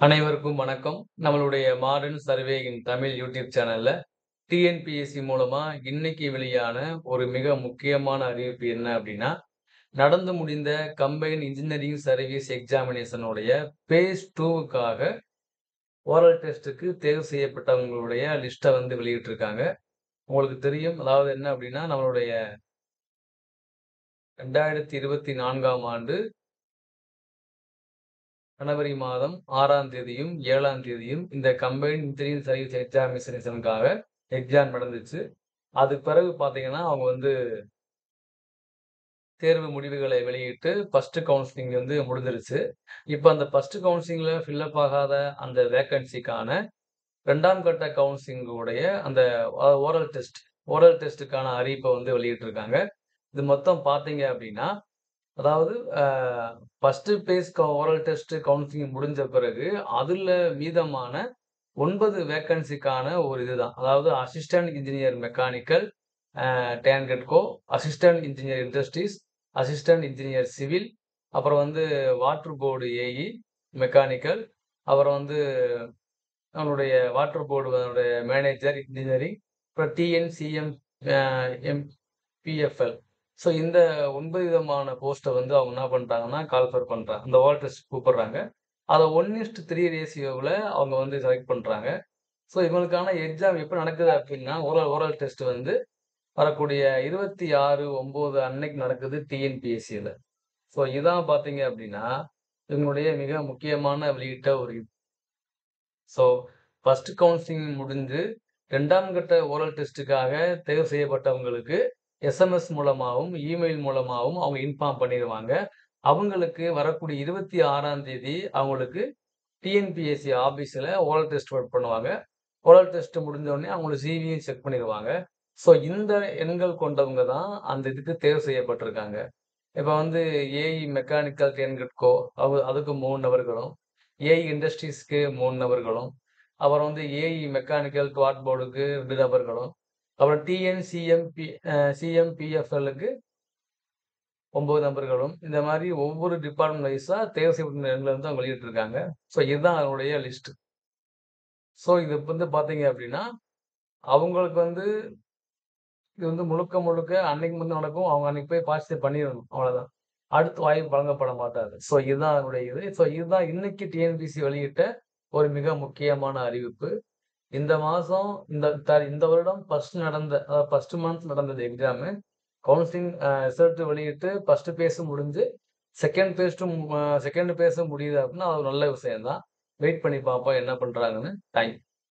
அனைவருக்கும் வணக்கம். நம்மளுடைய மாடர்ன் சர்வே இன் தமிழ் யூடியூப் சேனல்ல டிஎன்பிஎஸ்சி மூலமா இன்னைக்கு வெளியான ஒரு மிக முக்கியமான அறிவிப்பு என்ன அப்படின்னா, நடந்து முடிந்த கம்பைன் இன்ஜினியரிங் சர்வீஸ் எக்ஸாமினேஷன் உடைய பேஸ் 2க்காக ஓரல் டெஸ்ட்டுக்கு தேர்வு செய்யப்பட்டவங்களுடைய லிஸ்ட்ட வந்து வெளியிட்டிருக்காங்க. உங்களுக்கு தெரியும். அதாவது என்ன அப்படின்னா, நம்மளுடைய 2024ஆம் ஆண்டு ஜனவரி மாதம் 6ஆம் தேதியும், 7ஆம் தேதியும் இந்த கம்பைன்ட் இன்ஜினியரிங் சர்வீஸ் எக்ஸாமினேஷனுக்காக எக்ஸாம் நடந்துச்சு. அதுக்கு பிறகு பார்த்தீங்கன்னா, அவங்க வந்து தேர்வு முடிவுகளை வெளியிட்டு ஃபர்ஸ்ட் கவுன்சிலிங் வந்து முடிஞ்சிருச்சு. இப்ப அந்த ஃபர்ஸ்ட் கவுன்சிலிங்ல ஃபில் அப் ஆகாத அந்த வேக்கன்சிக்கான 2ஆம் கட்ட கவுன்சிலிங் உடைய அந்த ஓரல் டெஸ்ட் ஓரல் டெஸ்ட்டுக்கான அறிவிப்ப வந்து வெளியிட்டிருக்காங்க. இது மொத்தம் பார்த்தீங்க அப்படின்னா, அதாவது first phase oral test counselling முடிஞ்ச பிறகு, அதுல மீதமான 9 வேக்கன்சிக்கான ஒரு இதுதான். அதாவது assistant engineer mechanical Tangedco, assistant engineer industries, assistant engineer civil, அப்புறம் வந்து வாட்டர் போர்டு ஏஇ மெக்கானிக்கல், அப்புறம் வந்து நம்மளுடைய வாட்டர் போர்டு மேனேஜர் இன்ஜினியரிங், அப்புறம் டிஎன்சிஎம் அ எம்பிஎஃப்எல். ஸோ இந்த 9 விதமான போஸ்ட்ட வந்து அவங்க என்ன பண்ட்டாங்கன்னா, கால்ஃபர் பண்றாங்க. இந்த ஓரல் டெஸ்ட் கூப்பிடுறாங்க. அத 1:3 ரேஷியோவுல அவங்க வந்து செலக்ட் பண்றாங்க. ஸோ இவங்களுக்கான எக்ஸாம் எப்ப நடக்குது அப்டின்னா, ஓரல் ஓரல் டெஸ்ட் வந்து வரக்கூடிய 26/9 அன்னைக்கு நடக்குது டிஎன்பிஎஸ்சில. ஸோ இதான் பார்த்தீங்க அப்டின்னா, இவங்களுடைய மிக முக்கியமான வெளியிட்ட ஒரு ஸோ ஃபர்ஸ்ட் கவுன்சிலிங் முடிஞ்சு 2ஆம் கட்ட ஓரல் டெஸ்ட்டுக்காக தேர்வு செய்யப்பட்டவங்களுக்கு எஸ்எம்எஸ் மூலமாவும், இமெயில் மூலமாவும் அவங்க இன்ஃபார்ம் பண்ணிருவாங்க. அவங்களுக்கு வரக்கூடிய 26ஆம் தேதி அவங்களுக்கு டிஎன்பிஎஸ்சி ஆபீஸ்ல ஓரல் டெஸ்ட் பண்ணுவாங்க. ஓரல் டெஸ்ட் முடிஞ்ச உடனே அவங்களோட சிவியும் செக் பண்ணிருவாங்க. ஸோ இந்த எண்கள் கொண்டவங்க தான் அந்த இதுக்கு தேர்வு செய்யப்பட்டிருக்காங்க. இப்ப வந்து ஏஇ மெக்கானிக்கல் டென்கட்கோ அதுக்கு 3 நபர்களும், ஏஇ இண்டஸ்ட்ரீஸ்க்கு 3 நபர்களும், அப்புறம் வந்து ஏஇ மெக்கானிக்கல் குவாட் போர்டுக்கு 2 நபர்களும், அப்புறம் சிஎம்பிஎஃப்எல்லுக்கு 9 நபர்களும், இந்த மாரி ஒவ்வொரு டிபார்ட்மெண்ட் வைஸா தேர்வு செய்யப்பட்ட எண்கள வந்து அவங்க வெளியிட்டிருக்காங்க. ஸோ இதுதான் அதனுடைய லிஸ்ட். ஸோ இது வந்து பார்த்தீங்க அப்டின்னா, அவங்களுக்கு வந்து இது வந்து முழுக்க, முழுக்க அன்னைக்கு மட்டும் நடக்கும். அவங்க அன்னைக்கு போய் பார்ட்டிசிபேட் பண்ணிறணும். அவ்வளதான். அடுத்து வாய்ப்பு வழங்கப்பட மாட்டாது. ஸோ இதுதான் அதனுடைய இது. ஸோ இதுதான் இன்னைக்கு டிஎன்பிசி வெளியிட்ட ஒரு மிக முக்கியமான அறிவிப்பு. இந்த மாசம் இந்த வருடம் ஃபர்ஸ்ட் மந்த் நடந்தது எக்ஸாமு. கவுன்சிலிங் ரிசல்ட் வெளியிட்டு ஃபர்ஸ்ட் பேஸும் முடிஞ்சு, செகண்ட் பேஸும் முடியுது அப்டின்னா, அது ஒரு நல்ல விஷயம் தான். வெயிட் பண்ணி பார்ப்போம் என்ன பண்றாங்கன்னு. Thank you.